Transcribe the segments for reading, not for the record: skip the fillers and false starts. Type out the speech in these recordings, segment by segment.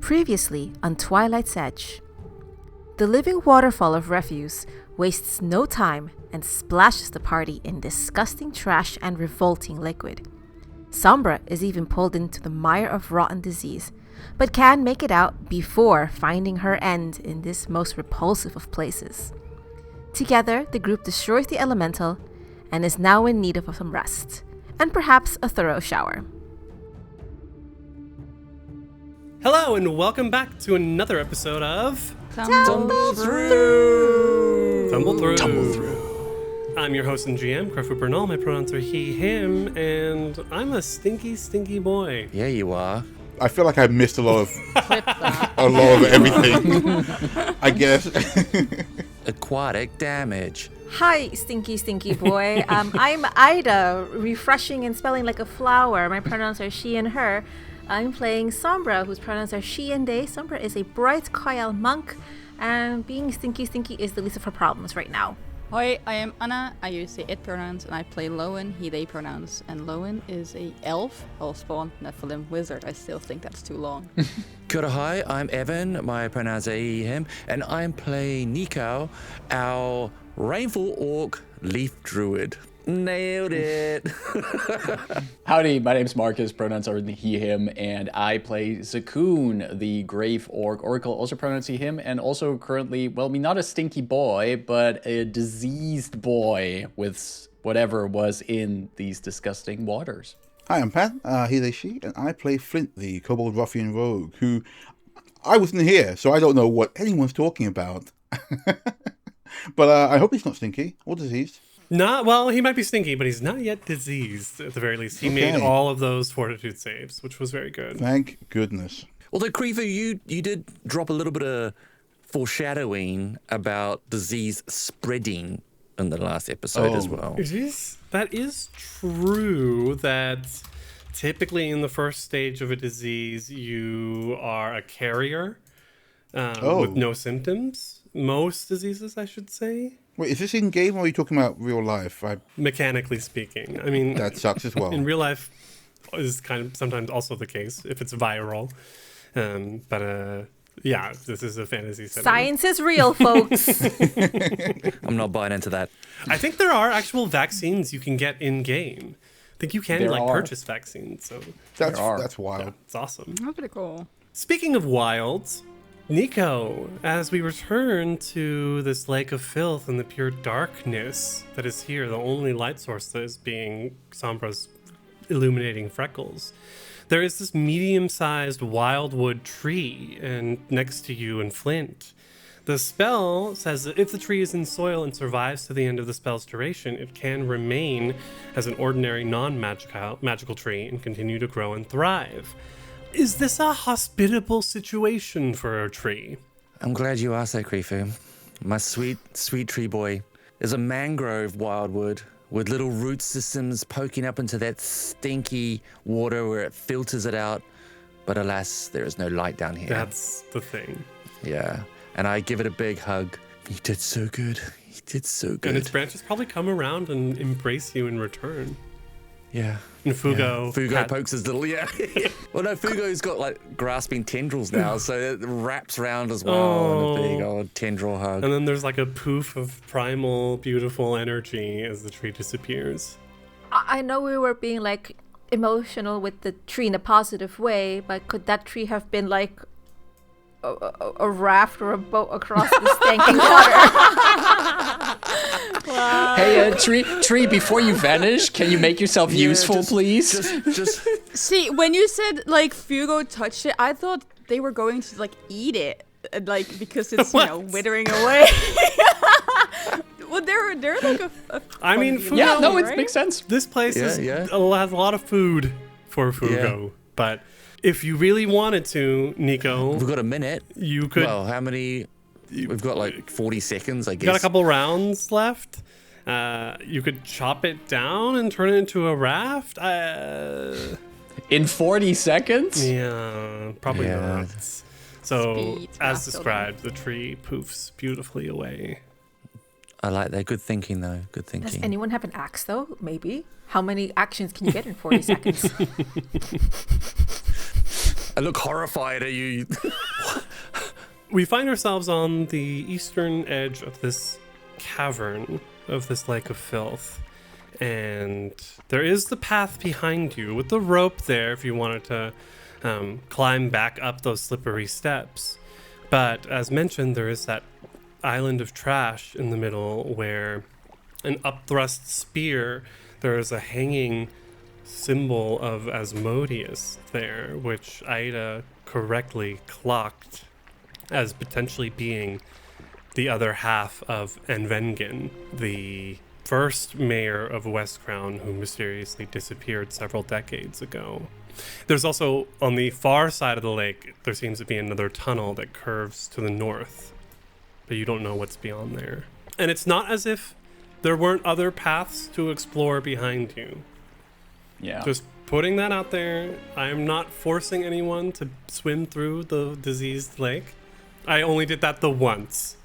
Previously on Twilight's Edge. The living waterfall of refuse wastes no time and splashes the party in disgusting trash and revolting liquid. Sombra is even pulled into the mire of rotten disease, but can make it out before finding her end in this most repulsive of places. Together, the group destroys the elemental and is now in need of some rest, and perhaps a thorough shower. Hello and welcome back to another episode of Tumble Through. Tumble Through. I'm your host and GM, Creffu Bernal. My pronouns are he, him, and I'm a stinky boy. Yeah, you are. I feel like I missed a lot of everything. I guess. Aquatic damage. Hi, stinky boy. I'm Ida, refreshing and smelling like a flower. My pronouns are she and her. I'm playing Sombra, whose pronouns are she and they. Sombra is a bright Kyle monk, and being stinky is the least of her problems right now. Hi, I am Anna. I use the it pronouns, and I play Lowen, he, they pronouns. And Lowen is a elf, spawn Nephilim wizard. I still think that's too long. Kia ora, hi, I'm Evan. My pronouns are he, him. And I'm playing Nico, our rainfall orc leaf druid. Nailed it. Howdy, my name's Marcus, pronouns are he, him, and I play Zakoon, the Grave Orc, Oracle, also pronouns he, him, and also currently, well, I mean, not a stinky boy, but a diseased boy with whatever was in these disgusting waters. Hi, I'm Pat, he, they, she, and I play Flint, the Kobold Ruffian Rogue, who I wasn't here, so I don't know what anyone's talking about. But I hope he's not stinky or diseased. Well, he might be stinky, but he's not yet diseased, at the very least. He made all of those fortitude saves, which was very good. Thank goodness. Although, Creever, you did drop a little bit of foreshadowing about disease spreading in the last episode as well. That is true, that typically in the first stage of a disease, you are a carrier with no symptoms. Most diseases, I should say. Wait, is this in game or are you talking about real life? Mechanically speaking. I mean, that sucks as well. In real life is kind of sometimes also the case if it's viral. Yeah, this is a fantasy setting. Science is real, folks. I'm not buying into that. I think there are actual vaccines you can get in game. I think you can purchase vaccines. So that's wild. Yeah, it's awesome. That's pretty cool. Speaking of wilds, Nico, as we return to this lake of filth and the pure darkness that is here, the only light source that is being Sombra's illuminating freckles, there is this medium-sized wildwood tree and next to you in Flint. The spell says that if the tree is in soil and survives to the end of the spell's duration, it can remain as an ordinary non-magical tree and continue to grow and thrive. Is this a hospitable situation for a tree? I'm glad you asked that, Creefu. My sweet tree boy is a mangrove wildwood with little root systems poking up into that stinky water where it filters it out. But alas, there is no light down here. That's the thing. Yeah, and I give it a big hug. You did so good. You did so good. And its branches probably come around and embrace you in return. Yeah. And Fugo. Yeah. Fugo pokes his little, Well, no, Fugo's got like grasping tendrils now, so it wraps around as well. And a big old tendril hug. And then there's like a poof of primal, beautiful energy as the tree disappears. I know we were being like emotional with the tree in a positive way, but could that tree have been like a raft or a boat across the stanking water? Wow. Hey, tree, before you vanish, can you make yourself useful, please? Just See, when you said like Fugo touched it, I thought they were going to like eat it, like because it's withering away. Well, they're like a I mean, Fugo, yeah, no, it right? makes sense. This place has a lot of food for Fugo, but if you really wanted to, Nico, we've got a minute. You could. Well, how many? We've got like 40 seconds, I guess. Got a couple rounds left. You could chop it down and turn it into a raft. In 40 seconds? Yeah, probably not. So, Speed, as described, the tree poofs beautifully away. I like that. Good thinking, though. Good thinking. Does anyone have an axe, though? Maybe. How many actions can you get in 40 seconds? I look horrified at you. We find ourselves on the eastern edge of this cavern of this lake of filth. And there is the path behind you with the rope there if you wanted to climb back up those slippery steps. But as mentioned, there is that island of trash in the middle where an upthrust spear, there is a hanging symbol of Asmodeus there, which Ida correctly clocked as potentially being the other half of Envengen, the first mayor of West Crown who mysteriously disappeared several decades ago. There's also, on the far side of the lake, there seems to be another tunnel that curves to the north, but you don't know what's beyond there. And it's not as if there weren't other paths to explore behind you. Yeah. Just putting that out there. I am not forcing anyone to swim through the diseased lake. I only did that the once.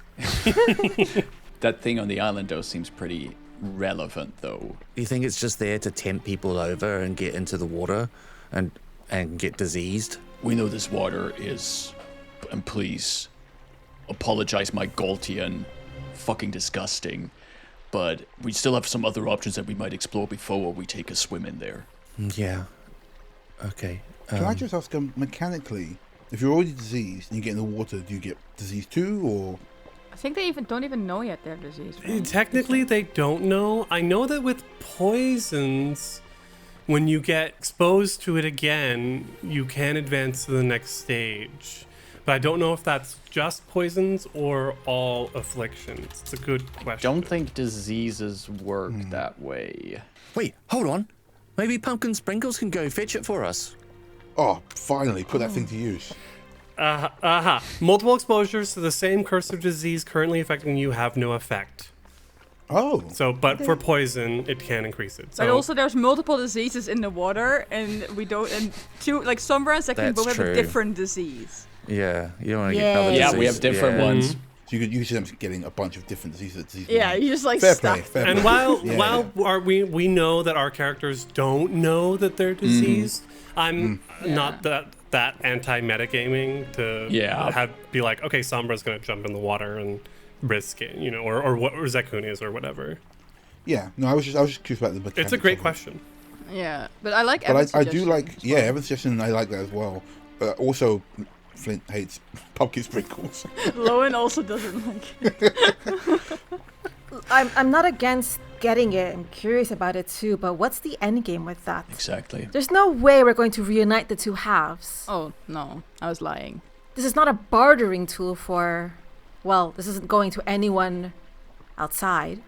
That thing on the island, though, seems pretty relevant, though. Do you think it's just there to tempt people over and get into the water and get diseased? We know this water is, and please apologize my Gaultian, fucking disgusting, but we still have some other options that we might explore before we take a swim in there. Yeah. Okay. Can I just ask mechanically, if you're already diseased and you get in the water, do you get disease too, or? I think they don't even know yet they're diseased. Right? Technically, they don't know. I know that with poisons, when you get exposed to it again, you can advance to the next stage. But I don't know if that's just poisons or all afflictions. It's a good question. Don't think diseases work that way. Wait, hold on. Maybe Pumpkin Sprinkles can go fetch it for us. Oh, finally, put that thing to use. Multiple exposures to the same curse of disease currently affecting you have no effect. Oh. So, but for poison, it can increase it. So But also, there's multiple diseases in the water, and we don't. And two, like Sombra and Sekun both have a true. different disease. Yeah, you don't want to get other Yeah, disease. we have different Yeah. ones. So you could use them getting a bunch of different diseases. Yeah, you just like Fair stuff. play, fair And play. while we know that our characters don't know that they're diseased, I'm not that anti-metagaming to be like, okay, Sombra's gonna jump in the water and risk it, you know, or what or Zekun is or whatever. Yeah, no, I was just curious about the mechanics. It's a great of it. question. Yeah, but I like. But Evan's I do suggestion like, as yeah, well. Evan's suggestion, I like that as well. Also, Flint hates pumpkin sprinkles. Lowen also doesn't like it. I'm not against getting it. I'm curious about it too, but what's the end game with that? Exactly. There's no way we're going to reunite the two halves. Oh no, I was lying. This is not a bartering tool for, well, this isn't going to anyone outside.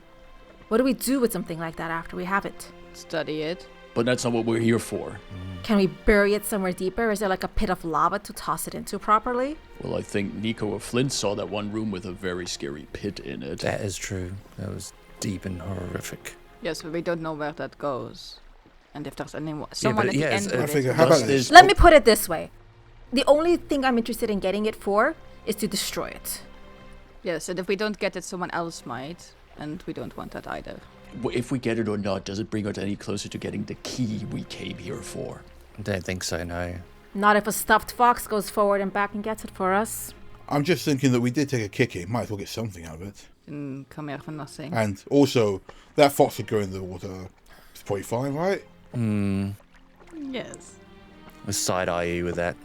What do we do with something like that after we have it? Study it. But that's not what we're here for. Can we bury it somewhere deeper? Is there like a pit of lava to toss it into properly? Well, I think Nico or Flint saw that one room with a very scary pit in it. That is true. That was deep and horrific. Yes, but we don't know where that goes, and if there's someone at the end I with figure, it. how about Dust this? is- Let me put it this way. The only thing I'm interested in getting it for is to destroy it. Yes, and if we don't get it, someone else might, and we don't want that either. If we get it or not, does it bring us any closer to getting the key we came here for? I don't think so, no. Not if a stuffed fox goes forward and back and gets it for us. I'm just thinking that we did take a kick here. Might as well get something out of it. Didn't come here for nothing. And also, that fox would go in the water. It's probably fine, right? Yes. I side-eye you with that.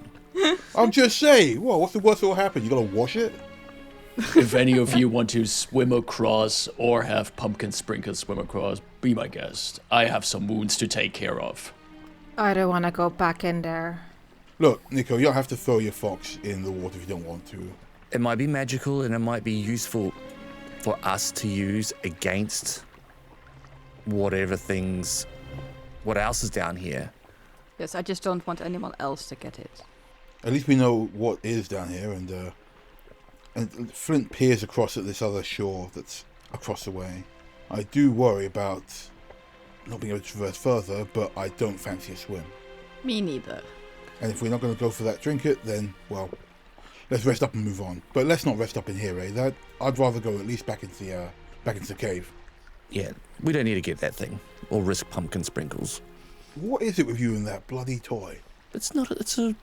I'm just saying. Well, what's the worst that will happen? You gotta wash it? If any of you want to swim across or have Pumpkin Sprinkles swim across, be my guest. I have some wounds to take care of. I don't want to go back in there. Look, Nico, you don't have to throw your fox in the water if you don't want to. It might be magical and it might be useful for us to use against what else is down here. Yes, I just don't want anyone else to get it. At least we know what is down here, and Flint peers across at this other shore that's across the way. I do worry about not being able to traverse further, but I don't fancy a swim. Me neither. And if we're not going to go for that trinket, then, well, let's rest up and move on. But let's not rest up in here, eh? I'd rather go at least back into the cave. Yeah, we don't need to get that thing or risk Pumpkin Sprinkles. What is it with you and that bloody toy? It's not. It's a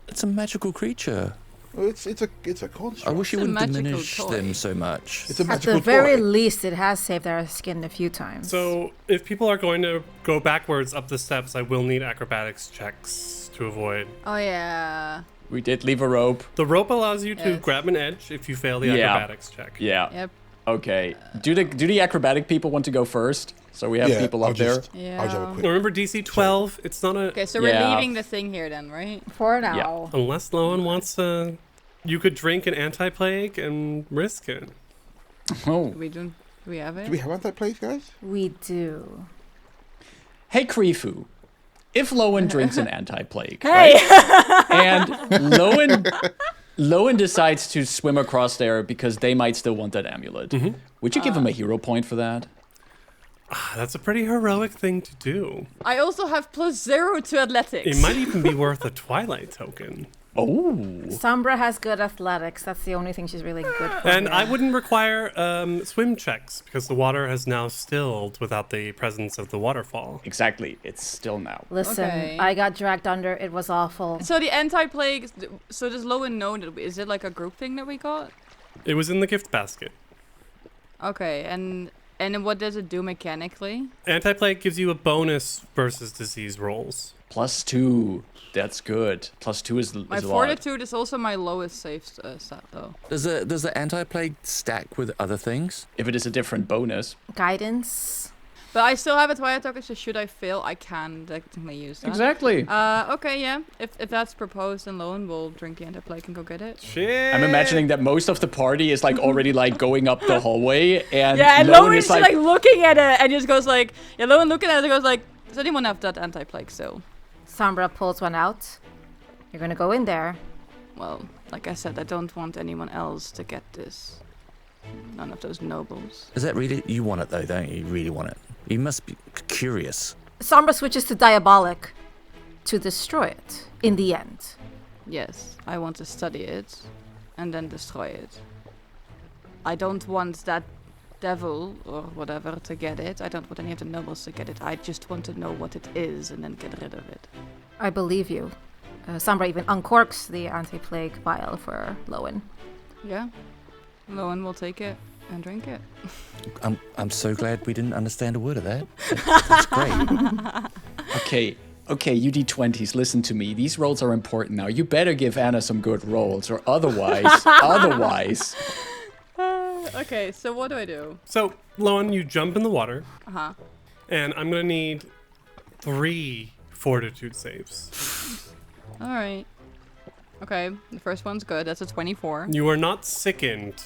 It's a magical creature. It's a construct. I wish you It's a wouldn't magical diminish toy. them so much. It's a At magical the very toy. least, it has saved our skin a few times. So, if people are going to go backwards up the steps, I will need acrobatics checks to avoid. Oh yeah. We did leave a rope. The rope allows you to Yes. grab an edge if you fail the Yeah. acrobatics check. Yeah. Yep. Okay. Do the acrobatic people want to go first? So we have Yeah, people I'll up there. just have a Yeah. quick. Remember DC 12? It's not a... Okay, so Yeah. we're leaving the thing here then, right? For now. Unless Lowen wants to... You could drink an anti-plague and risk it. Oh. Do we have it? Do we have that place, guys? We do. Hey, Krifu. If Lowen drinks an anti-plague, Hey! right? And Lowen decides to swim across there because they might still want that amulet. Would you give him a hero point for that? That's a pretty heroic thing to do. I also have +0 to athletics. It might even be worth a Twilight token. Oh. Sombra has good athletics. That's the only thing she's really good for. And I here. wouldn't require swim checks because the water has now stilled without the presence of the waterfall. Exactly. It's still now. Listen, Okay. I got dragged under. It was awful. So the anti-plague. So does Lowen know that? Is it like a group thing that we got? It was in the gift basket. Okay, and what does it do mechanically? Anti-plague gives you a bonus versus disease rolls. +2. That's good. +2 is My a lot. fortitude is also my lowest save stat though. Does the anti-plague stack with other things? If it is a different bonus. Guidance. But I still have a Twilight token, so should I fail, I can technically use that. Exactly. Okay, yeah. If that's proposed, then Lowen will drink the anti-plague and go get it. Shit! I'm imagining that most of the party is like already like going up the hallway, and Yeah, and Lowen Lowen is is like looking at it and just goes like, yeah, Lowen looking at it and goes like, does anyone have that anti-plague still? Sombra pulls one out. You're gonna go in there. Well, like I said, I don't want anyone else to get this. None of those nobles. Is that really... You want it though, don't you? You really want it. You must be curious. Sombra switches to Diabolic to destroy it in the end. Yes, I want to study it and then destroy it. I don't want that devil or whatever to get it. I don't want any of the nobles to get it. I just want to know what it is and then get rid of it. I believe you. Sombra even uncorks the anti-plague vial for Lowen. Yeah, Lowen will take it and drink it. I'm so glad we didn't understand a word of that. That's great. Okay, you D20s, listen to me. These rolls are important now. You better give Anna some good rolls, or otherwise. Okay, so what do I do? So, Lowen, you jump in the water, Uh-huh. and I'm gonna need 3 fortitude saves. All right. Okay, the first one's good. That's a 24. You are not sickened.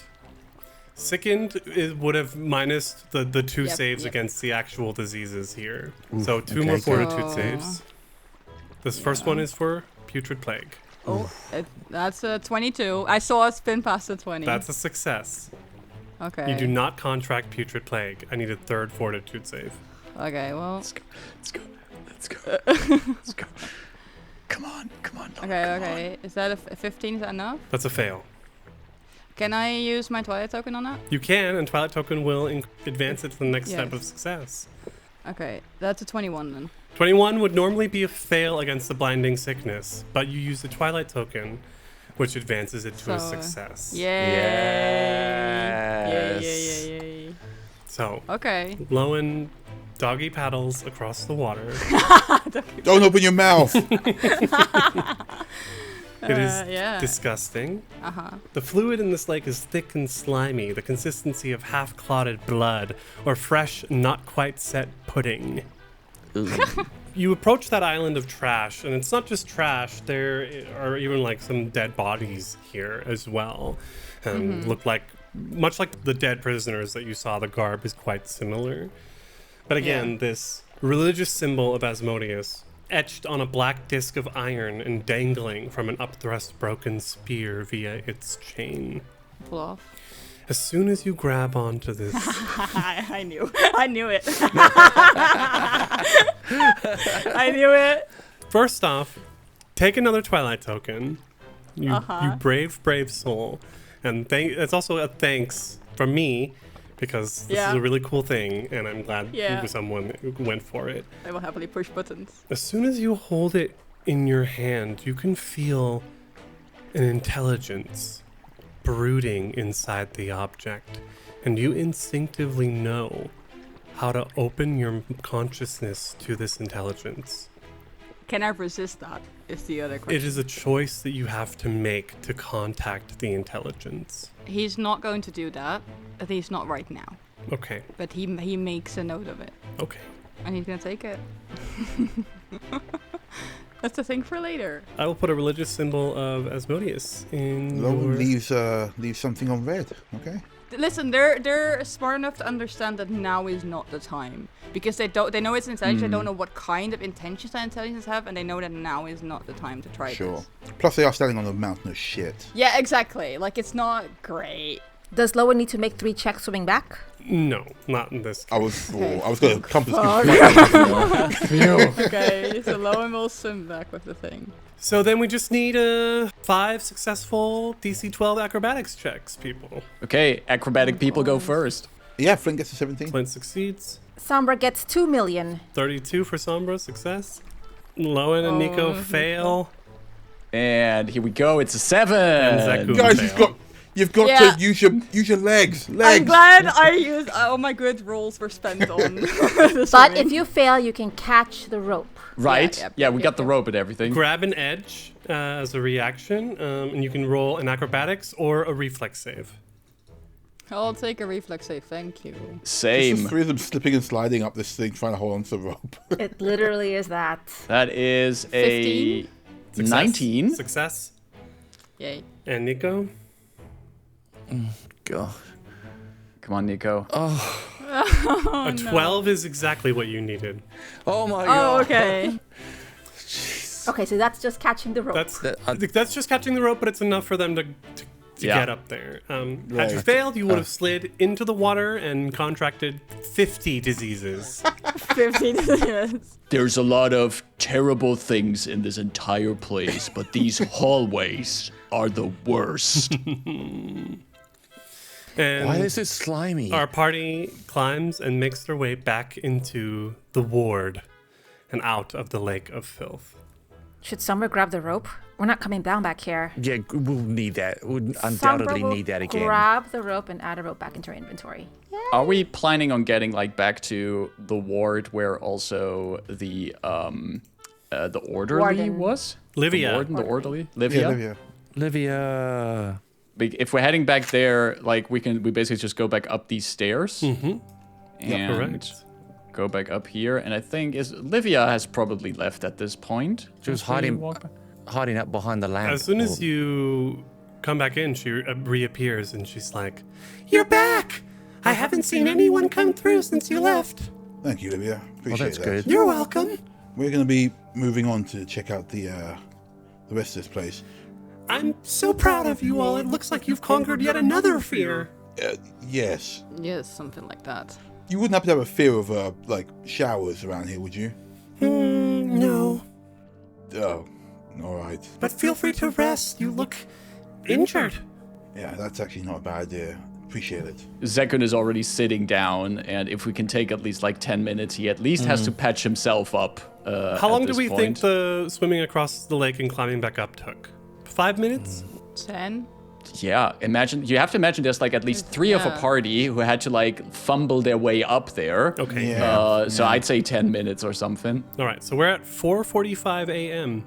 Sickened would have minus the 2 Yep, saves yep. against the actual diseases here. So 2 okay, more good. fortitude Oh. saves. This first one is for putrid plague. Oh, that's a 22. I saw it spin past the 20. That's a success. okay. You do not contract putrid plague. I need a 3rd fortitude save. Okay, well. Let's go. Come on. Okay. Is that a 15? Is that enough? That's a fail. Can I use my Twilight token on that? You can, and Twilight Token will advance it to the next step Yes. of success. Okay, that's a 21 then. 21 would normally be a fail against the blinding sickness, but you use the Twilight Token, which advances it to a So, success. Yay! Yes. Yay. So, Okay. Lowen doggy paddles across the water. Don't open your mouth. It is Yeah. disgusting. Uh-huh. The fluid in this lake is thick and slimy, the consistency of half-clotted blood or fresh, not quite set pudding. Ooh. You approach that island of trash, and it's not just trash. There are even like some dead bodies here as well. Look like, much like the dead prisoners that you saw, the garb is quite similar. But again, Yeah. this religious symbol of Asmodeus, etched on a black disc of iron and dangling from an upthrust broken spear via its chain. Pull off. As soon as you grab onto this, I knew. I knew it. I knew it. first off, take another Twilight token. You brave soul. And it's also a thanks from me, because this is a really cool thing, and I'm glad Yeah. someone went for it. I will happily push buttons. As soon as you hold it in your hand, you can feel an intelligence brooding inside the object, and you instinctively know how to open your consciousness to this intelligence. Can I resist that? Is the other question. It is a choice that you have to make to contact the intelligence. He's not going to do that. At least not right now. Okay, But he makes a note of it. okay. And he's gonna take it. That's a thing for later. I will put a religious symbol of Asmodeus in Lowen your... leaves something on red. Okay. Listen, they're smart enough to understand that now is not the time. Because they know it's intelligence, they don't know what kind of intentions that intelligence have, and they know that now is not the time to try Sure. this. Plus, they are standing on a mountain of shit. Yeah, exactly. Like, it's not great. Does Lowen need to make 3 checks swimming back? No, not in this case. I was going to compass. Okay, so Lowen will swim back with the thing. So then we just need 5 successful DC 12 acrobatics checks, people. Okay, acrobatic people go first. Yeah, Flint gets a 17. Flint succeeds. Sombra gets 2 million. 32 for Sombra, success. Lowen and Nico fail. And here we go. It's a 7. And Zaku Guys, fail. you've got Yeah. to use your legs. I'm glad I used all my good rolls were spent on the But swimming. if you fail, you can catch the rope. Right? Yeah, Yeah, we yeah, got the yeah. rope and everything. Grab an edge as a reaction, and you can roll an acrobatics or a reflex save. I'll take a reflex save, thank you. There's Same. 3 of them slipping and sliding up this thing, trying to hold on to the rope. It literally is that. That is a 15? Success. 19. Success. Yay. And Nico? God. Come on, Nico. A 12 is exactly what you needed. Oh my Oh, god. okay. Okay, so that's just catching the rope. That's just catching the rope, but it's enough for them to Yeah. get up there. Had you Right. failed, you would have slid into the water and contracted 50 diseases. 15 yes. There's a lot of terrible things in this entire place, but these hallways are the worst. And Why is it slimy? our party climbs and makes their way back into the ward and out of the lake of filth. Should Sombra grab the rope? We're not coming down back here. Yeah, we'll need that. We'll Sombra undoubtedly will need that again. grab the rope and add a rope back into our inventory. Are we planning on getting like back to the ward where also the orderly Warden. was? Livia. The warden, the orderly? Yeah, Olivia. Livia. If we're heading back there, like we basically just go back up these stairs and Correct. go back up here. And I think Livia has probably left at this point. She was As we hiding walk back. hiding up behind the lamp. As soon as you come back in, she reappears and she's like, "You're back! I haven't seen anyone come through since you left." Thank you, Olivia. Well, Appreciate that's that. good. You're welcome. We're going to be moving on to check out the rest of this place. I'm so proud of you all. It looks like you've conquered yet another fear. Yes. Yes, something like that. You wouldn't happen to have a fear of like showers around here, would you? No. Oh, all right. But feel free to rest. You look injured. Yeah, that's actually not a bad idea. Appreciate it. Zekun is already sitting down, and if we can take at least like 10 minutes, he at least has to patch himself up. How long at do this we think point. the swimming across the lake and climbing back up took? 5 minutes? 10? Yeah, you have to imagine there's like at least 3 of a Yeah. party who had to like fumble their way up there. Okay. Yeah. So I'd say 10 minutes or something. All right. So we're at 4:45 a.m.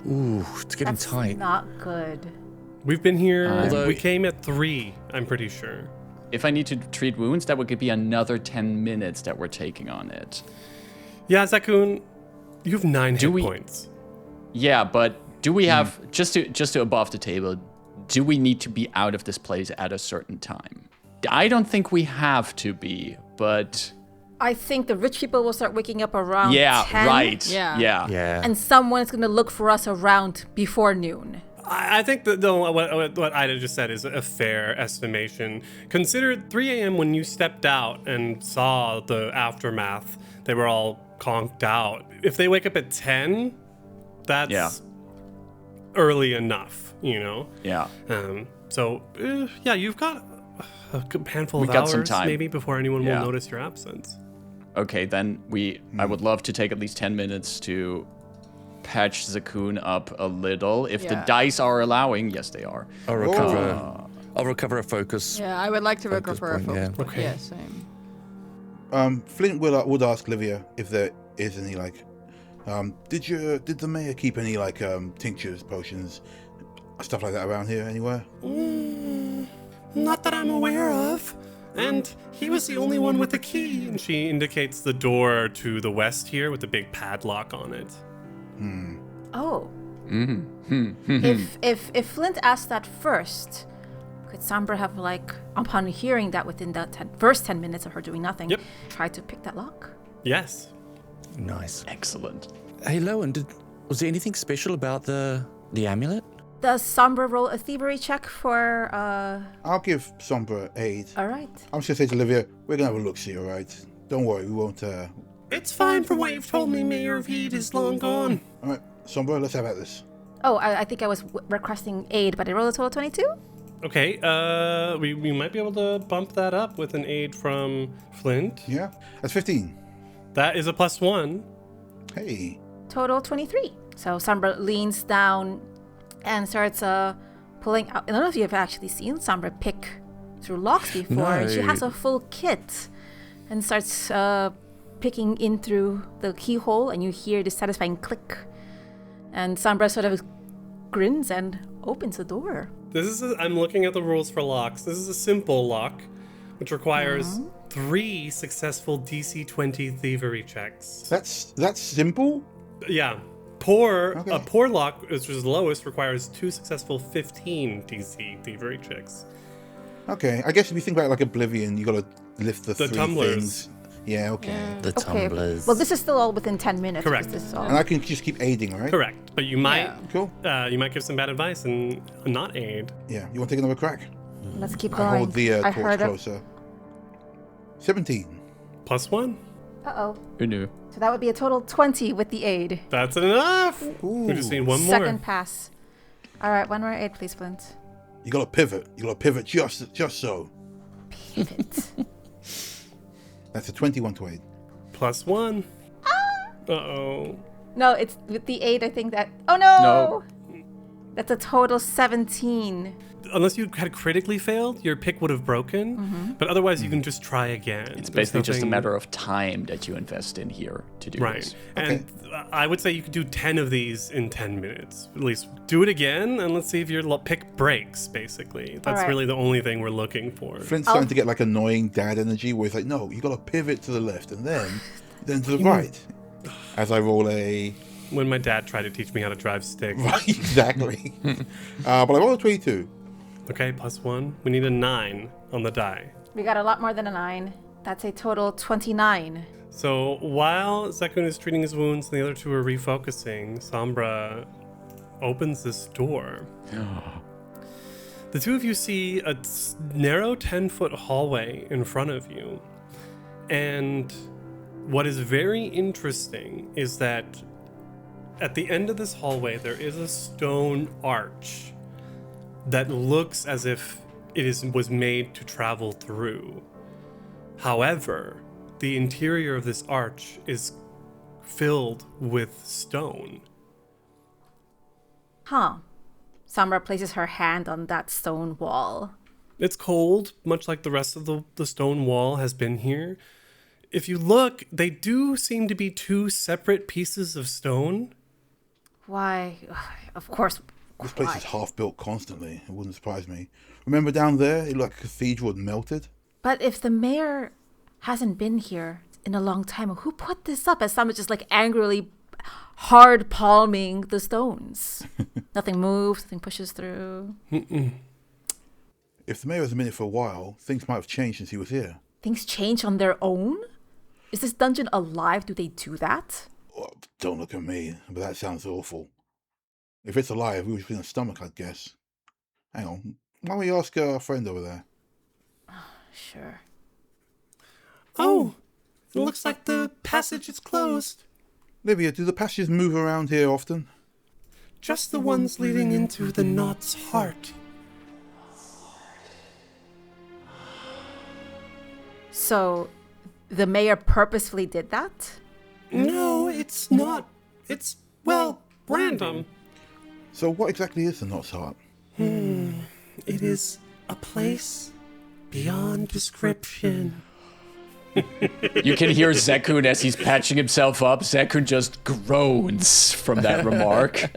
Ooh, it's getting That's tight. not good. We've been here. Although- We came at 3. I'm pretty sure. If I need to treat wounds, that would be another 10 minutes that we're taking on it. Yeah, Zakun, you have 9 Do hit we- points. Yeah, but do we have just to above the table? Do we need to be out of this place at a certain time? I don't think we have to be, but I think the rich people will start waking up around yeah, 10. right. Yeah. Yeah. And someone's going to look for us around before noon. I think that what Ida just said is a fair estimation. Consider 3 a.m. when you stepped out and saw the aftermath. They were all conked out. If they wake up at 10, that's Yeah. early enough, you know? Yeah. So, yeah, you've got a handful We've of got hours some time. maybe before anyone Yeah. will notice your absence. Okay, then I would love to take at least 10 minutes to patch Zakoon up a little. If the Yeah. dice are allowing, yes, they are. I'll recover. I'll recover a focus. Yeah, I would like to Focus recover a point, focus yeah. point. Okay. Yeah, same. Flint would ask Livia if there is any like. Did the mayor keep any like tinctures, potions, stuff like that around here anywhere? Not that I'm aware of. And he was the only one with the key. And she indicates the door to the west here with the big padlock on it. Oh. Mm-hmm. If Flint asked that first, could Sombra have, like, upon hearing that within the first 10 minutes of her doing nothing, Yep. try to pick that lock? Yes. Nice. Excellent. Hey, Lowen, was there anything special about the amulet? Does Sombra roll a thievery check for, I'll give Sombra aid. Alright. I'm just gonna say to Livia, we're gonna have a look see, all right? Don't worry, we won't. It's fine from what you've told me. Mayor of Heat is long gone. All right, Sombra, let's have at this. Oh, I think I was requesting aid, but I rolled a total 22? Okay, we might be able to bump that up with an aid from Flint. Yeah, that's 15. That is a +1. Hey, Total 23. So Sombra leans down and starts pulling out. I don't know if you've actually seen Sombra pick through locks before. No. She has a full kit and starts picking in through the keyhole, and you hear the satisfying click. And Sombra sort of grins and opens the door. I'm looking at the rules for locks. This is a simple lock, which requires 3 successful DC 20 thievery checks. that's simple. Yeah. Okay. A poor lock, which is the lowest, requires 2 successful 15 DC thievery checks. Okay, I guess if you think about it like Oblivion, you gotta lift the 3 tumblers. things. Yeah, okay. Yeah. The Okay. tumblers. Well, this is still all within 10 minutes. because Correct. This is all. And I can just keep aiding, right? Correct. But you might Yeah. Cool. give some bad advice and not aid. Yeah, you want to take another crack? Let's keep I going. hold the I torch heard closer. 17. +1. Uh-oh. Who knew? So that would be a total 20 with the aid. That's enough. We just need one more. Second pass. All right, one more aid, please, Flint. You gotta pivot. You gotta pivot just so. Pivot. That's a 21 to 8. +1. Uh-oh. No, it's with the aid, I think that... Oh, no! No. That's a total 17. Unless you had critically failed, your pick would have broken. But otherwise, you can just try again. It's basically just a matter of time that you invest in here to do Right. this. And I would say you could do 10 of these in 10 minutes. At least do it again, and let's see if your pick breaks, basically. That's right. really the only thing we're looking for. Flint's starting to get like annoying dad energy where he's like, no, you gotta pivot to the left and then to the right. As I roll a... When my dad tried to teach me how to drive stick. Right, exactly. But I roll a 22. Okay, +1. We need a 9 on the die. We got a lot more than a 9. That's a total 29. So while Zekun is treating his wounds and the other two are refocusing, Sombra opens this door. The two of you see a narrow 10-foot hallway in front of you. And what is very interesting is that at the end of this hallway, there is a stone arch that looks as if was made to travel through. However, the interior of this arch is filled with stone. Huh. Sombra places her hand on that stone wall. It's cold, much like the rest of the stone wall has been here. If you look, they do seem to be 2 separate pieces of stone. Why? Of course. This place is half built constantly. It wouldn't surprise me. Remember down there? It looked like a cathedral had melted. But if the mayor hasn't been here in a long time, who put this up? As someone just like angrily hard palming the stones. Nothing moves, nothing pushes through. If the mayor hasn't been here for a while, things might have changed since he was here. Things change on their own? Is this dungeon alive? Do they do that? Oh, don't look at me, but that sounds awful. If it's alive, we would be in a stomach, I'd guess. Hang on. Why don't we ask our friend over there? Sure. Oh, it looks like the passage is closed. Livia, do the passages move around here often? Just the ones leading into the knot's heart. So, the mayor purposefully did that? No, it's not. Well, random. So what exactly is the Knot's Heart? It is a place beyond description. You can hear Zekun as he's patching himself up. Zekun just groans from that remark.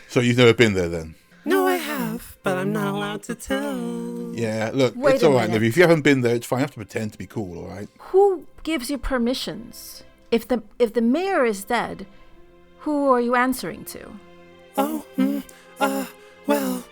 So you've never been there then? No, I have, but I'm not allowed to tell. Yeah, look, Wait it's a alright, minute. Livy. If you haven't been there, it's fine. You have to pretend to be cool, alright? Who gives you permissions? If the mayor is dead, who are you answering to? Well,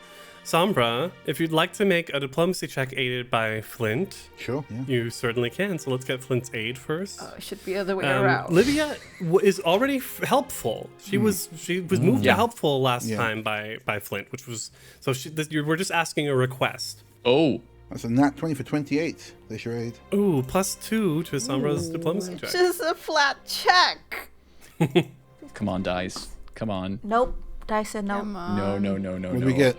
Sombra, if you'd like to make a diplomacy check aided by Flint, Sure, yeah. you certainly can. So let's get Flint's aid first. It should be the other way around. Livia is already helpful. She was moved to Yeah. helpful last Yeah. time by Flint, which was so. We're just asking a request. Oh, That's a nat 20 for 28. There's your aid. Ooh, +2 to Sombra's diplomacy check. Just a flat check. come on, dice. Come on. Nope. Dice said no. Come on. No. What do we get?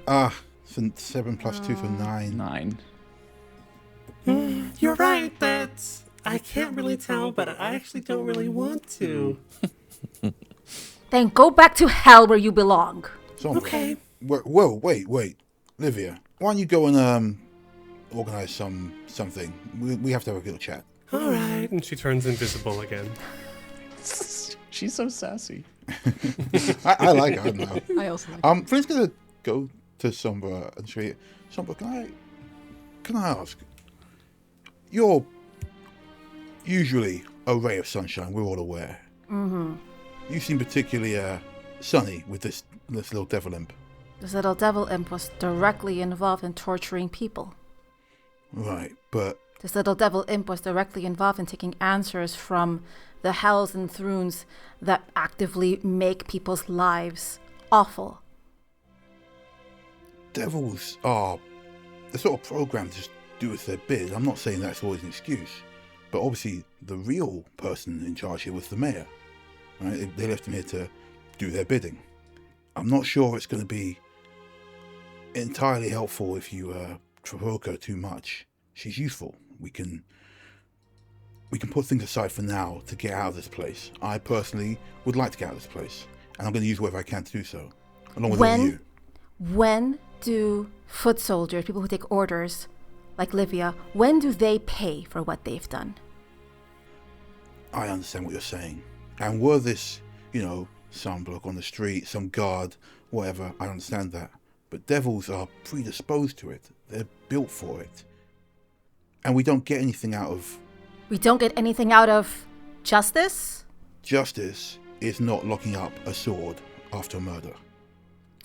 7 plus 2 for 9. 9. You're right. I can't really tell, but I actually don't really want to. Then go back to hell where you belong. Sombra. Okay. Whoa, wait. Livia, why don't you go and organize something? We have to have a little chat. All right. And she turns invisible again. She's so sassy. I like her, I don't know. I also like Flint's gonna go to Sombra and say, Sombra, can I ask? You're usually a ray of sunshine, we're all aware. Mm-hmm. You seem particularly sunny with this little devil imp. This little devil imp was directly involved in torturing people. Right, but This little devil imp was directly involved in taking answers from the hells and thrones that actively make people's lives awful. devils are the sort of programmed to just do as they're bid. I'm not saying that's always an excuse, but obviously the real person in charge here was the mayor. Right? They left him here to do their bidding. I'm not sure it's going to be entirely helpful if you provoke her too much. She's useful. We can put things aside for now to get out of this place. I personally would like to get out of this place, and I'm going to use whatever I can to do so, along with all of you. When do foot soldiers, people who take orders, like Livia, when do they pay for what they've done? I understand what you're saying. And were this, some bloke on the street, some guard, whatever, I understand that. But devils are predisposed to it. They're built for it. And we don't get anything out of... We don't get anything out of justice? Justice is not locking up a sword after a murder.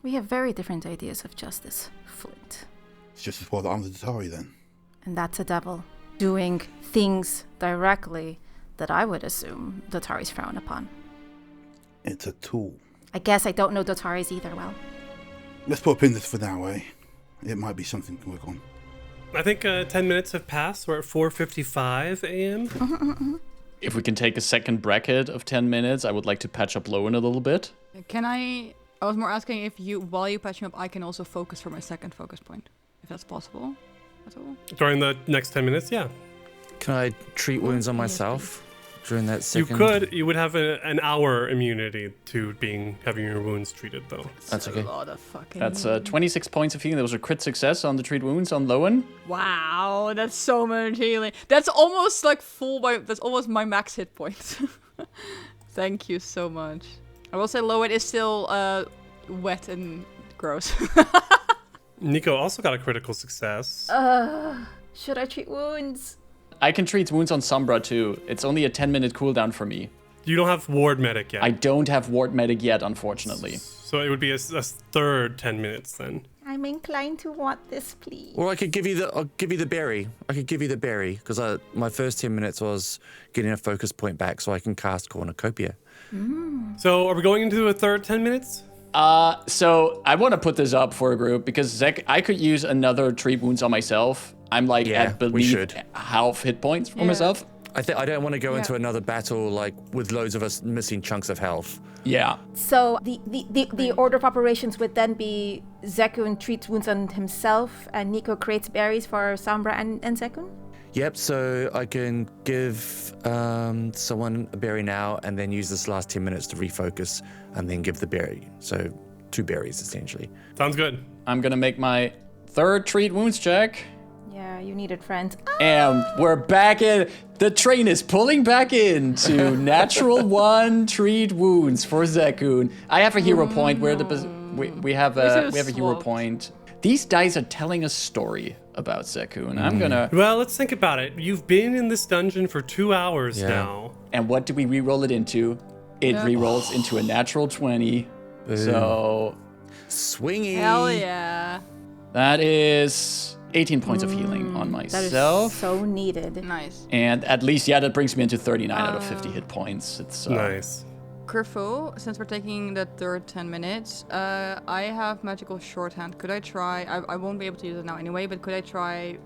We have very different ideas of justice, Flint. It's just as well that I'm the Datari then. And that's a devil doing things directly that I would assume Dotaris frown upon. It's a tool. I guess I don't know Dotaris either well. Let's put a pin in this for now, eh? It might be something to work on. I think 10 minutes have passed. We're at 4:55 a.m. If we can take a second bracket of 10 minutes, I would like to patch up Lowen a little bit. Can I was more asking if while you patch me up, I can also focus for my second focus point. If that's possible at all. During the next 10 minutes, yeah. Can I treat wounds on Yes, myself during that second? You could. You would have an hour immunity to having your wounds treated, though. That's okay. A lot of fucking... That's 26 points of healing. That was a crit success on the treat wounds on Lowen. Wow, that's so much healing. That's almost like that's almost my max hit point. Thank you so much. I will say Lowen is still wet and gross. Nico also got a critical success. Should I treat wounds? I can treat wounds on Sombra too. It's only a 10-minute cooldown for me. You don't have ward medic yet. I don't have ward medic yet, unfortunately. So it would be a third 10 minutes then. I'm inclined to want this, please. Or I'll give you the berry. I could give you the berry because my first 10 minutes was getting a focus point back so I can cast Cornucopia. So are we going into a third 10 minutes? So I want to put this up for a group because Zach, I could use another treat wounds on myself. I'm like Yeah, at we believe should. half hit points for Yeah. myself. I don't want to go into another battle like with loads of us missing chunks of health. Yeah. So the order of operations would then be Zekun treats wounds on himself and Nico creates berries for Sombra and Zekun? Yep, so I can give someone a berry now and then use this last 10 minutes to refocus and then give the berry. So 2 berries, essentially. Sounds good. I'm gonna make my 3rd treat wounds check. Yeah, you needed friends. And we're back in. The train is pulling back into natural 1 treat wounds for Zekun. I have a hero point where we have a hero point. These dice are telling a story about Zekun. I'm gonna. Well, let's think about it. You've been in this dungeon for 2 hours now. And what do we re-roll it into? It re-rolls into a natural 20. Boom. So Swingy. Hell yeah. that is 18 points of healing on That is myself. so needed. Nice. And at least, that brings me into 39 out of 50 hit points. It's Nice. Kerfu, since we're taking the third 10 minutes, I have magical shorthand. Could I try? I won't be able to use it now anyway, but could I try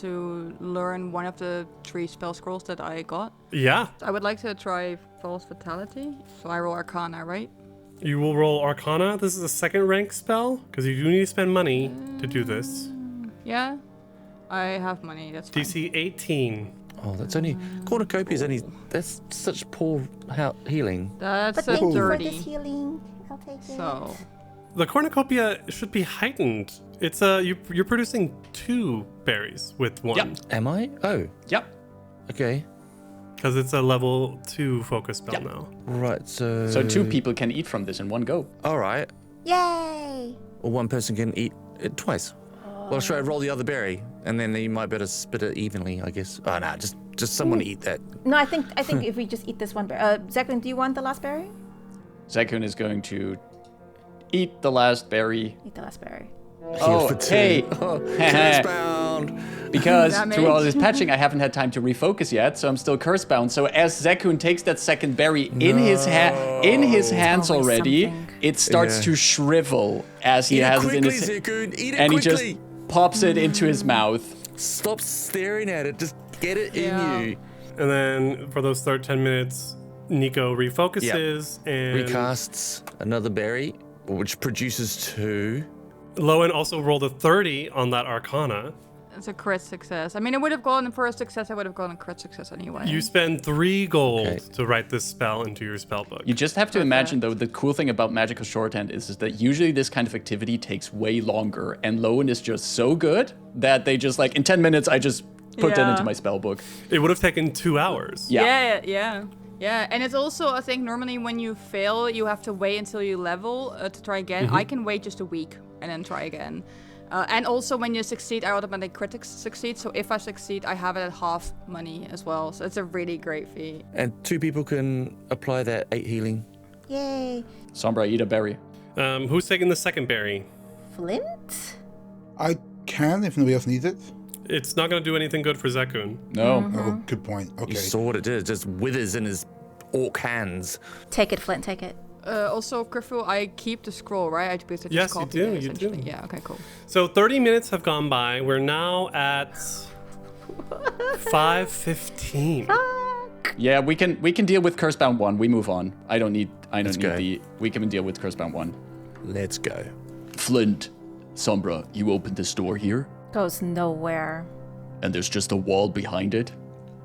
to learn one of the 3 spell scrolls that I got? Yeah. I would like to try False Fatality. So I roll Arcana, right? You will roll Arcana. This is a 2nd rank spell because you do need to spend money to do this. Yeah? I have money, that's fine. DC 18. Oh, that's only cornucopia is only that's such poor healing. That's But a thank you for 30. this healing. I'll take it. So, The cornucopia should be heightened. It's you're producing 2 berries with 1. Yep. Am I? Oh, Yep. okay. Because it's a level 2 focus spell Yep. now. Right, so... So 2 people can eat from this in one go. All right. Yay! Or 1 person can eat it twice. Well, should I roll the other berry? And then you might better split it evenly, I guess. Oh, no, just someone eat that. No, I think if we just eat this one berry. Zekun, do you want the last berry? Zekun is going to eat the last berry. Eat the last berry. Oh, for 2. hey. Curse bound. Because Damage. through all this patching, I haven't had time to refocus yet, so I'm still curse bound. So as Zekun takes that 2nd berry in his hands always already, something. it starts Yeah. to shrivel as he Eat has it it in quickly, his Zekun. Eat it and he quickly. just pops it into his mouth. Stop staring at it. Just get it Yeah. in you. And then for those third 10 minutes, Nico refocuses and Recasts another berry, which produces 2. Lowen also rolled a 30 on that Arcana. it's a crit success. I mean, it would have gone for a success, I would have gone a crit success anyway. You spend 3 gold Okay. to write this spell into your spell book. You just have to imagine, though, the cool thing about magical shorthand is that usually this kind of activity takes way longer, and Lowen is just so good that they just like, in 10 minutes, I just put that Yeah. into my spell book. It would have taken 2 hours. Yeah. Yeah, and it's also, I think, normally when you fail, you have to wait until you level to try again. I can wait just a week and then try again. And also, when you succeed, I automatically critics succeed. So if I succeed, I have it at half money as well. So it's a really great feat. And 2 people can apply that 8 healing. Yay! Sombra, eat a berry. Who's taking the second berry? Flint? I can if nobody else needs it. It's not going to do anything good for Zekun. No. Oh, good point. You Okay. saw what it did. It just withers in his orc hands. Take it, Flint. Take it. Also, Kerfu, I keep the scroll, right? I just Yes, you copy do, it, you do. essentially. Yeah, okay, cool. So 30 minutes have gone by. We're now at 5:15. Yeah, we can deal with Cursebound 1. We move on. I don't need go. we can deal with Cursebound 1. Let's go. Flint, Sombra, you opened this door here, Goes nowhere. and there's just a wall behind it.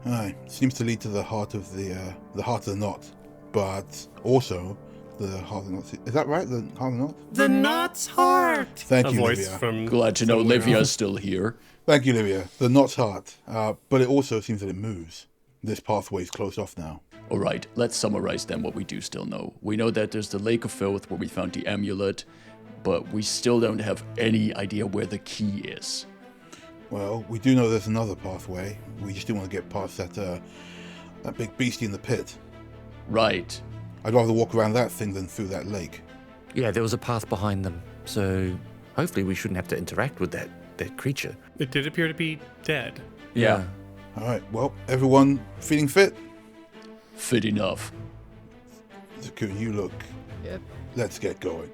Aye, seems to lead to the heart of the knot, but also the heart of the knot. Is that right? The heart of the knot. The knot's heart. Thank A you, voice Livia. from Glad to know somewhere Livia's else. still here. Thank you, Livia. The knot's heart, but it also seems that it moves. This pathway is closed off now. All right, let's summarize then what we do still know. We know that there's the Lake of Filth where we found the amulet, but we still don't have any idea where the key is. Well, we do know there's another pathway. We just didn't want to get past that big beastie in the pit. Right. I'd rather walk around that thing than through that lake. Yeah, there was a path behind them. So hopefully we shouldn't have to interact with that creature. It did appear to be dead. Yeah. All right. Well, everyone feeling fit? Fit enough. Zakun, you look. Yep. Let's get going.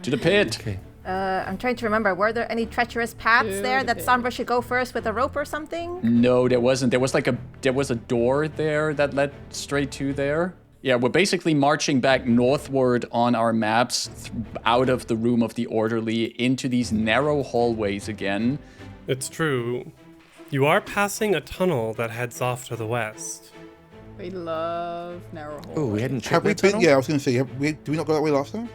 To the pit. Okay. I'm trying to remember. Were there any treacherous paths there that Sombra should go first with a rope or something? No, there wasn't. There was a door there that led straight to there. Yeah, we're basically marching back northward on our maps out of the room of the orderly into these narrow hallways again. It's true. You are passing a tunnel that heads off to the west. We love narrow holes. Oh, we hadn't Have checked we that been? tunnel? Yeah, I was going to say, did we not go that way last time?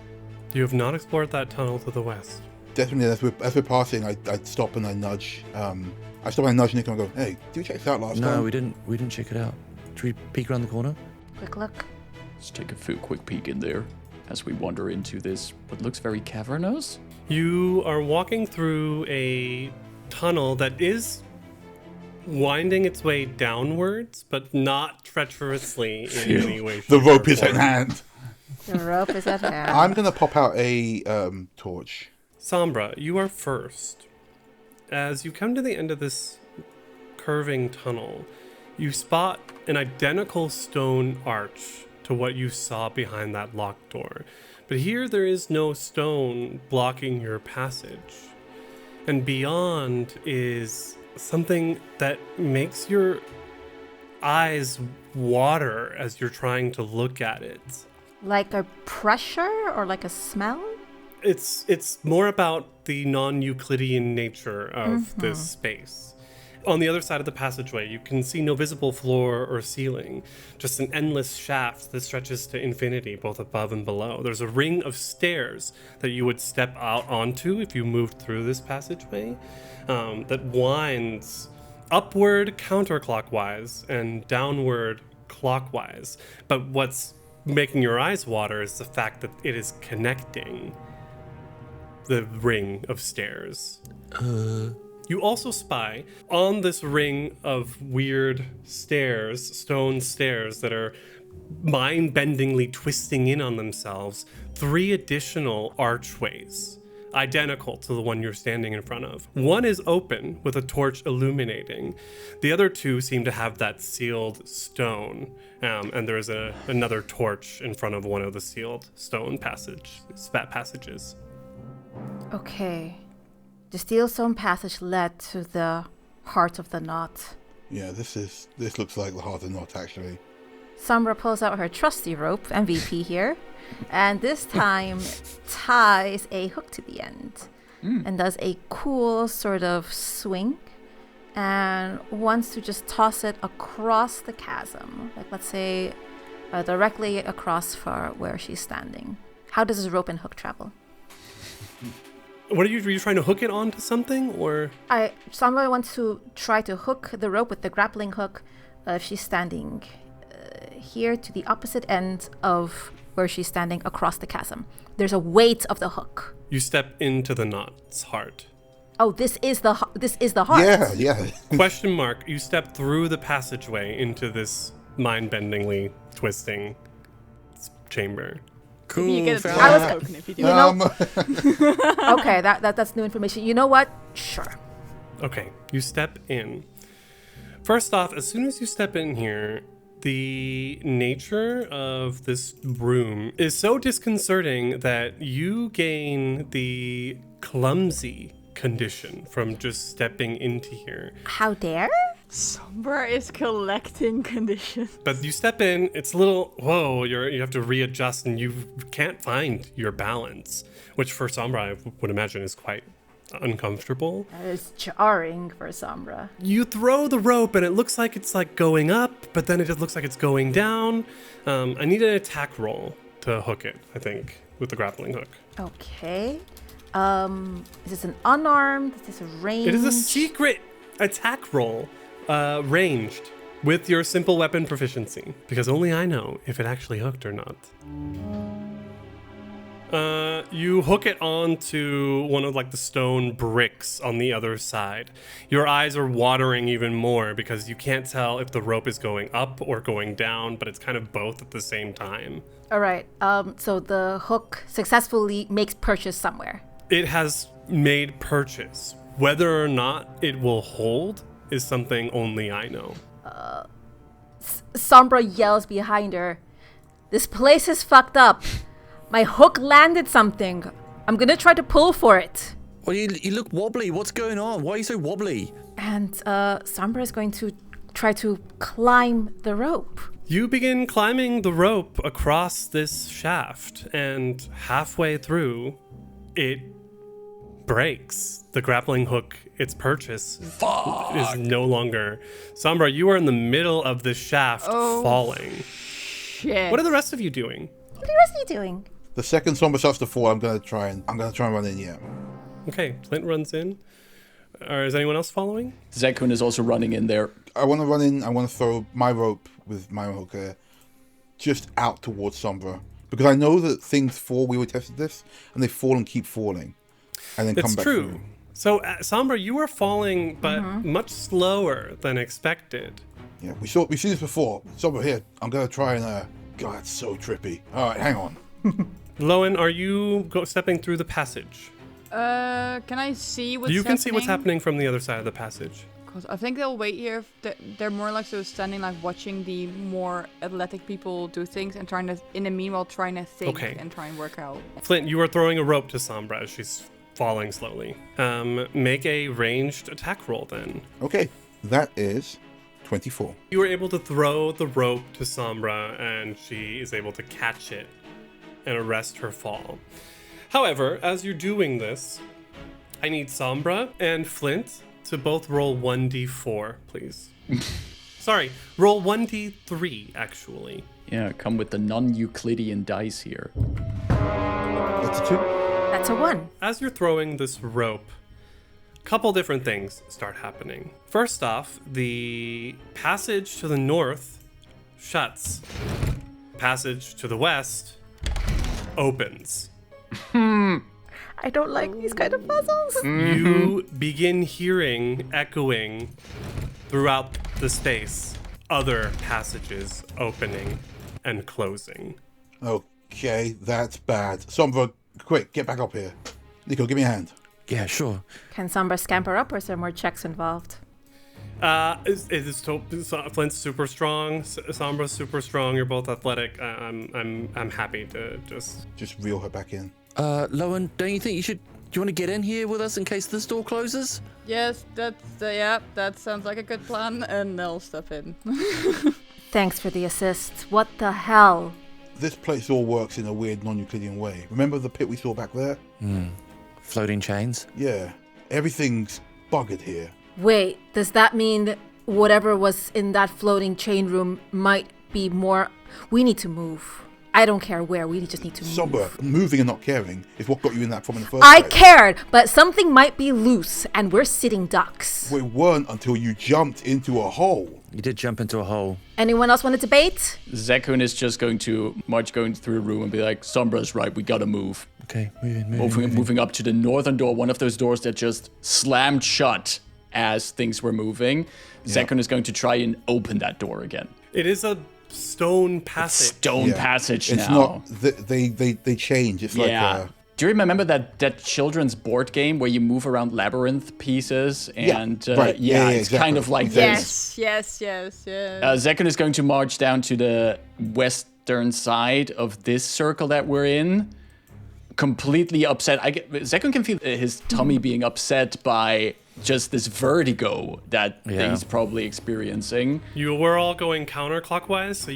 You have not explored that tunnel to the west. Definitely, as we're passing, I'd stop and I nudge. I stop and I nudge Nico and go, "Hey, did we check this out last time?" No, we didn't. We didn't check it out. Should we peek around the corner? Quick look. Let's take a quick peek in there as we wander into this, what looks very cavernous. You are walking through a tunnel that is winding its way downwards, but not treacherously in any way. The shape, rope or is at form. hand. The rope is at hand. I'm going to pop out a torch. Sombra, you are first. As you come to the end of this curving tunnel, you spot an identical stone arch to what you saw behind that locked door. But here there is no stone blocking your passage. And beyond is something that makes your eyes water as you're trying to look at it. Like a pressure or like a smell? It's more about the non-Euclidean nature of this space. On the other side of the passageway, you can see no visible floor or ceiling, just an endless shaft that stretches to infinity, both above and below. There's a ring of stairs that you would step out onto if you moved through this passageway, that winds upward counterclockwise and downward clockwise. But what's making your eyes water is the fact that it is connecting the ring of stairs. You also spy on this ring of weird stairs, stone stairs that are mind-bendingly twisting in on themselves, 3 additional archways, identical to the one you're standing in front of. One is open with a torch illuminating. The other 2 seem to have that sealed stone, and there's another torch in front of one of the sealed stone passages. Okay. The steel stone passage led to the heart of the knot. Yeah, this looks like the heart of the knot, actually. Sombra pulls out her trusty rope, MVP here, and this time ties a hook to the end and does a cool sort of swing and wants to just toss it across the chasm. Like, let's say, directly across for where she's standing. How does this rope and hook travel? Were you trying to hook it onto something, or? Sombra wants to try to hook the rope with the grappling hook if she's standing here to the opposite end of where she's standing across the chasm. There's a weight of the hook. You step into the knot's heart. Oh, this is the heart. Yeah. Question mark, you step through the passageway into this mind-bendingly twisting chamber. Cool. You get a found I was- token if you do You that. know, okay, that's new information. You know what? Sure. Okay, you step in. First off, as soon as you step in here, the nature of this room is so disconcerting that you gain the clumsy condition from just stepping into here. How dare? Sombra is collecting conditions. But you step in, it's a little, whoa, you have to readjust and you can't find your balance, which for Sombra I would imagine is quite uncomfortable. That is jarring for Sombra. You throw the rope and it looks like it's like going up, but then it just looks like it's going down. I need an attack roll to hook it, I think, with the grappling hook. Okay. Is this an unarmed? Is this a ranged? It is a secret attack roll, ranged, with your simple weapon proficiency, because only I know if it actually hooked or not. You hook it onto one of like the stone bricks on the other side. Your eyes are watering even more because you can't tell if the rope is going up or going down, but it's kind of both at the same time. All right. So the hook successfully makes purchase somewhere. It has made purchase. Whether or not it will hold is something only I know. Sombra yells behind her. This place is fucked up. My hook landed something. I'm gonna try to pull for it. Well, you look wobbly. What's going on? Why are you so wobbly? And Sombra is going to try to climb the rope. You begin climbing the rope across this shaft, and halfway through, it breaks. The grappling hook, its purchase, is no longer. Sombra, you are in the middle of the shaft falling. Shit. What are the rest of you doing? What are the rest of you doing? The second Sombra starts to fall, I'm gonna try and run in. Yeah. Okay, Flint runs in. Or is anyone else following? Zekun is also running in there. I want to run in. I want to throw my rope with my hook just out towards Sombra, because I know that things fall. We tested this, and they fall and keep falling, and then come back. It's true. through. So, Sombra, you are falling, but much slower than expected. Yeah, we've seen this before. Sombra, here. I'm gonna try and. God, it's so trippy. All right, hang on. Lowen, are you stepping through the passage? Can I see what's happening? You can see what's happening from the other side of the passage. Because I think they'll wait here. They're more like so standing, like watching the more athletic people do things and trying to, in the meanwhile, trying to think and try and work out. Flint, you are throwing a rope to Sombra as she's falling slowly. Make a ranged attack roll then. Okay, that is 24. You were able to throw the rope to Sombra, and she is able to catch it and arrest her fall. However, as you're doing this, I need Sombra and Flint to both roll 1d4, please. Sorry, roll 1d3, actually. Yeah, come with the non-Euclidean dice here. That's a 2. That's a 1. As you're throwing this rope, a couple different things start happening. First off, the passage to the north shuts. Passage to the west opens. I don't like these kind of puzzles. You begin hearing echoing throughout the space other passages opening and closing. Okay, that's bad. Sombra, quick, get back up here. Nico, give me a hand. Yeah, sure. Can Sombra scamper up, or is there more checks involved? Flint's super strong. Sombra's super strong. You're both athletic. I'm happy to just reel her back in. Lowen, don't you think you should? Do you want to get in here with us in case this door closes? Yes, that sounds like a good plan, and they'll step in. Thanks for the assist. What the hell? This place all works in a weird non-Euclidean way. Remember the pit we saw back there? Floating chains? Yeah. Everything's buggered here. Wait, does that mean whatever was in that floating chain room might be more... We need to move. I don't care where, we just need to move. Sombra, moving and not caring is what got you in that problem in the first I place. cared, but something might be loose, and we're sitting ducks. We weren't until you jumped into a hole. You did jump into a hole. Anyone else want to debate? Zekun is just going to march going through a room and be like, Sombra's right, we gotta move. Okay, moving. Moving up to the northern door, one of those doors that just slammed shut as things were moving. Zekun is going to try and open that door again. It is a stone passage. Passage it's now. It's not... They change. It's like... Do you remember that children's board game where you move around labyrinth pieces? And right. It's exactly. kind of like this. Yes. Zekun is going to march down to the western side of this circle that we're in. Completely upset. Zekun can feel his tummy being upset by just this vertigo that he's probably experiencing. You were all going counterclockwise, so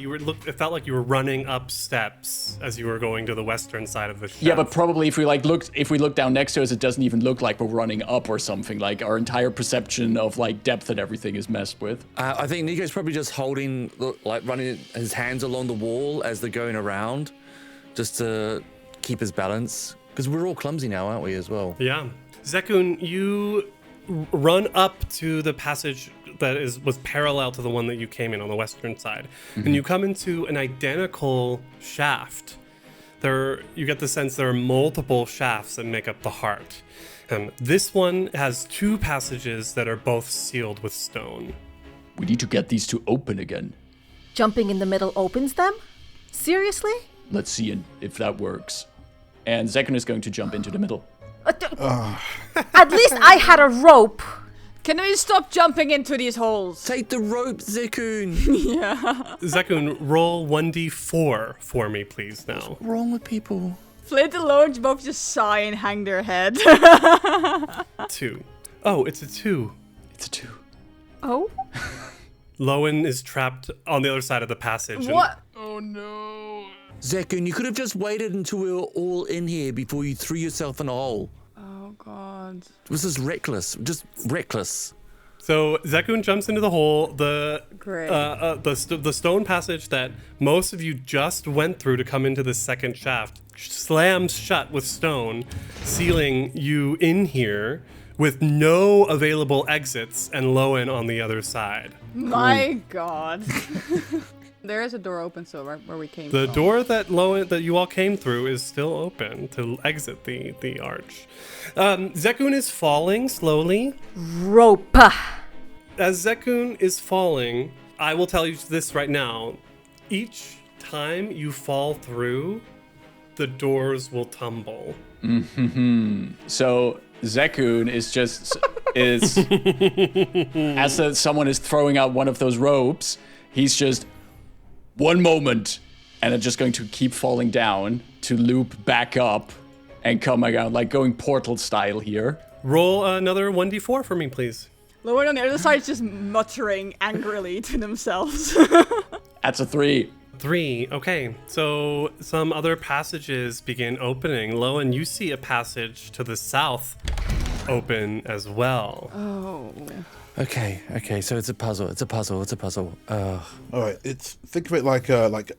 it felt like you were running up steps as you were going to the western side of the shaft. Yeah, but probably if we look down next to us, it doesn't even look like we're running up or something. Like our entire perception of like depth and everything is messed with. I think Nico's probably just running his hands along the wall as they're going around, just to keep his balance. Because we're all clumsy now, aren't we, as well? Yeah. Zekun, you run up to the passage that was parallel to the one that you came in on the western side. And you come into an identical shaft. You get the sense there are multiple shafts that make up the heart. This one has 2 passages that are both sealed with stone. We need to get these to open again. Jumping in the middle opens them? Seriously? Let's see if that works. And Zekun is going to jump into the middle. At least I had a rope. Can we stop jumping into these holes? Take the rope, Zekun. Zekun, roll 1d4 for me, please, now. What's wrong with people? Flint and Lowen both just sigh and hang their head. 2. Oh, it's a 2. It's a 2. Oh? Lowen is trapped on the other side of the passage. What? Oh no. Zekun, you could have just waited until we were all in here before you threw yourself in a hole. Oh god. happened? This is reckless. Just reckless. So Zekun jumps into the hole. Great. The stone passage that most of you just went through to come into the second shaft slams shut with stone, sealing you in here with no available exits and Lowen on the other side. My God. There is a door open, so where we came The from. door that you all came through is still open to exit the arch. Zekun is falling slowly. Rope. As Zekun is falling, I will tell you this right now. Each time you fall through, the doors will tumble. So Zekun as someone is throwing out one of those ropes, he's just 1 moment, and it's just going to keep falling down to loop back up and come out, like going portal style here. Roll another 1d4 for me, please. Lowen on the other side is just muttering angrily to themselves. That's a 3. 3. Okay, so some other passages begin opening. Lowen, you see a passage to the south open as well. Oh. Okay, so it's a puzzle. All right, think of it like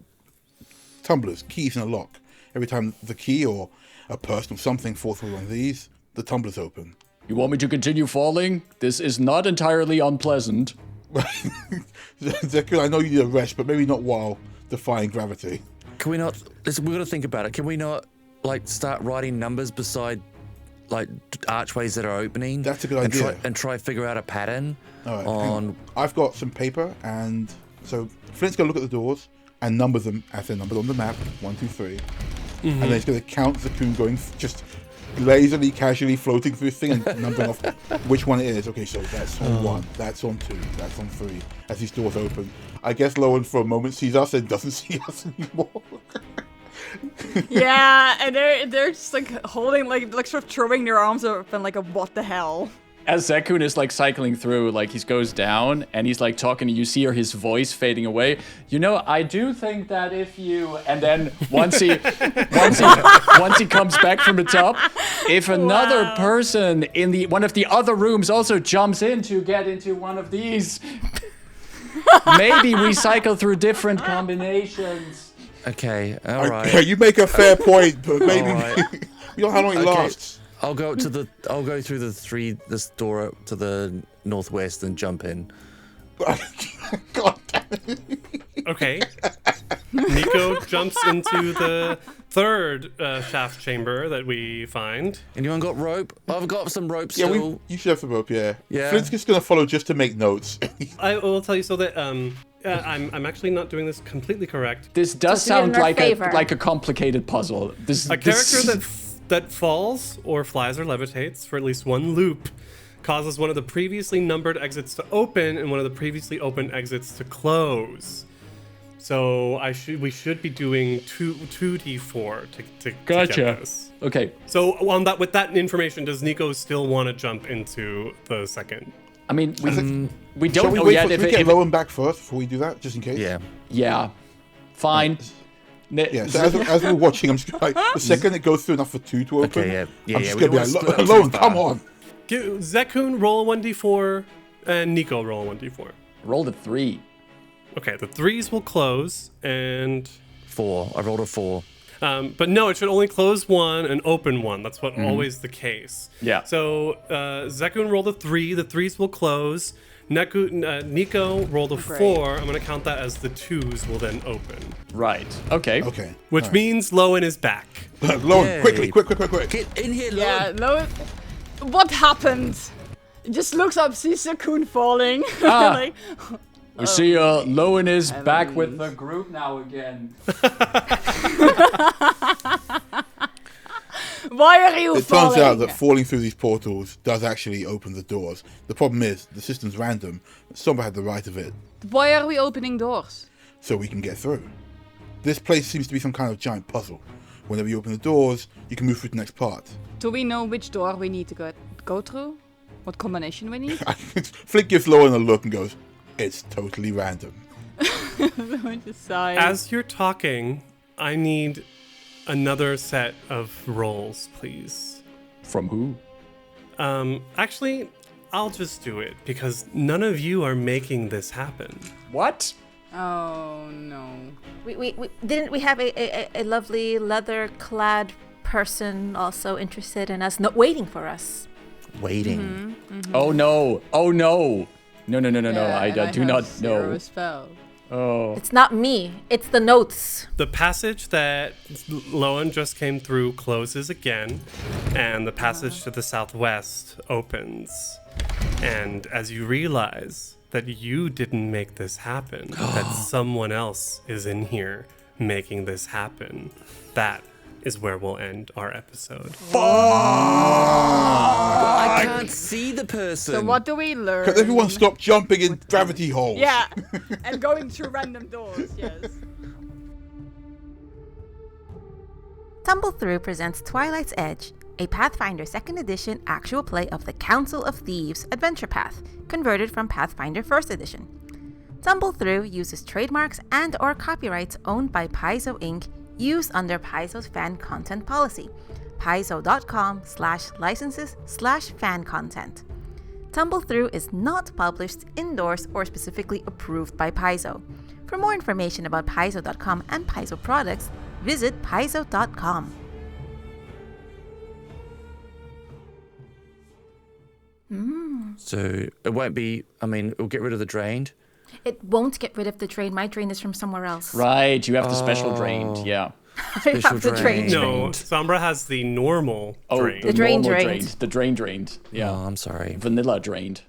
tumblers, keys in a lock. Every time the key or a person or something falls through one of these, the tumbler's open. You want me to continue falling? This is not entirely unpleasant. Zekun, I know you need a rest, but maybe not while defying gravity. Can we not? Listen, we've got to think about it. Can we not start writing numbers beside archways that are opening? That's a good idea. And try to figure out a pattern. All right, hang on. I've got some paper, and so Flint's going to look at the doors and number them as they're numbered on the map, 1, 2, 3. And then he's going to count Zekun going just lazily, casually floating through this thing and numbering off which one it is. Okay, so that's on 1, that's on 2, that's on 3. As these doors open, I guess Lowen for a moment sees us and doesn't see us anymore. Yeah, and they're just holding like sort of throwing their arms up and like a what the hell. As Zekun is cycling through, he goes down and he's talking, and you see his voice fading away. I do think that if you, and then once he comes back from the top, if another person in one of the other rooms also jumps in to get into one of these, maybe we cycle through different combinations. Okay, all right. You make a fair point, but maybe Right. you know how long it lasts. I'll go through this door to the northwest and jump in. God damn it. Okay. Nico jumps into the third shaft chamber that we find. Anyone got rope? I've got some rope Yeah, still. you should have the rope, yeah. Yeah. Flint's just going to follow just to make notes. I will tell you so that I'm actually not doing this completely correct. This does Just do it in sound our like favor. a complicated puzzle. A character that falls or flies or levitates for at least one loop causes one of the previously numbered exits to open and one of the previously open exits to close. So we should be doing 2d4 to Gotcha. get this. Okay. So with that information, does Nico still want to jump into the second? I mean, we Shall don't we know wait yet for, if we it. get If, Lowen back first before we do that, just in case? Yeah. yeah. Fine. Yeah, so as we're watching, I'm just like, the second it goes through enough for 2 to open, Okay, yeah, I'm just we going to be don't like, wanna split up too Lowen, come far. on. Zekun, roll a 1d4, and Nico, roll a 1d4. Rolled a 3. Okay, the 3s will close, and 4. I rolled a 4. but no, it should only close 1 and open 1. That's what always the case. Yeah. So Zekun rolled a 3. The 3s will close. Nico rolled a 4. I'm going to count that as the 2s will then open. Right. Okay. Okay. Which means Lowen is back. Lowen, Yay. quickly, quick. Get in here, Lowen. Yeah, Lowen. What happened? He just looks up, sees Zekun falling. Ah. We see Lowen is back with the group now again. Why are you It falling? turns out that falling through these portals does actually open the doors. The problem is, the system's random. Somebody had the right of it, Why are we opening doors? so we can get through. This place seems to be some kind of giant puzzle. Whenever you open the doors, you can move through to the next part. Do we know which door we need to go through? What combination we need? Flint gives Lowen a look and goes, it's totally random. Lowen just sighs. As you're talking, I need another set of rolls, please. From who? Actually, I'll just do it because none of you are making this happen. What? Oh no. We didn't we have a lovely leather-clad person also interested in us, waiting for us. Waiting. Oh no! Oh no! No! Yeah, I and do have not zero know. spell. Oh. It's not me. It's the notes. The passage that Loan just came through closes again, and the passage to the southwest opens. And as you realize that you didn't make this happen, that someone else is in here making this happen, that is where we'll end our episode. I can't see the person. So what do we learn? Can everyone stop jumping in gravity holes? Yeah, and going through random doors, yes. Tumble Through presents Twilight's Edge, a Pathfinder 2nd Edition actual play of the Council of Thieves adventure path, converted from Pathfinder 1st Edition. Tumble Through uses trademarks and or copyrights owned by Paizo Inc. used under Paizo's fan content policy, paizo.com/licenses/fan content. Tumble Through is not published, endorsed, or specifically approved by Paizo. For more information about paizo.com and Paizo products, visit paizo.com. So it won't be, it'll get rid of the drained. It won't get rid of the drain. My drain is from somewhere else. Right, you have the special drained, yeah. I have the drain. No, Sombra has the normal drain. The drain normal drained. The drain drained, yeah. Oh, I'm sorry. Vanilla drained.